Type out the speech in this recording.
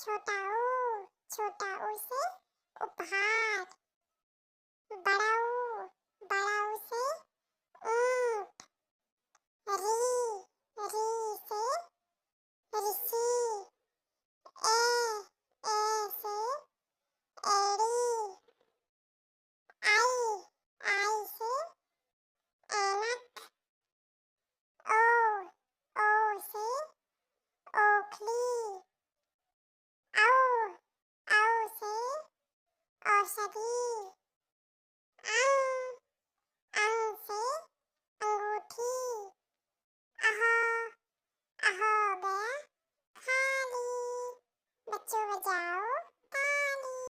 छोटा ऊ से उपहार, बड़ा ऊ से ऊंट, री से ऋषि, ए से एड़ी, आई से ऐनक, ओ से ओखली, औ से औषधि, अंग से अंगूठी, अह हो गया खाली। बच्चों बजाओ।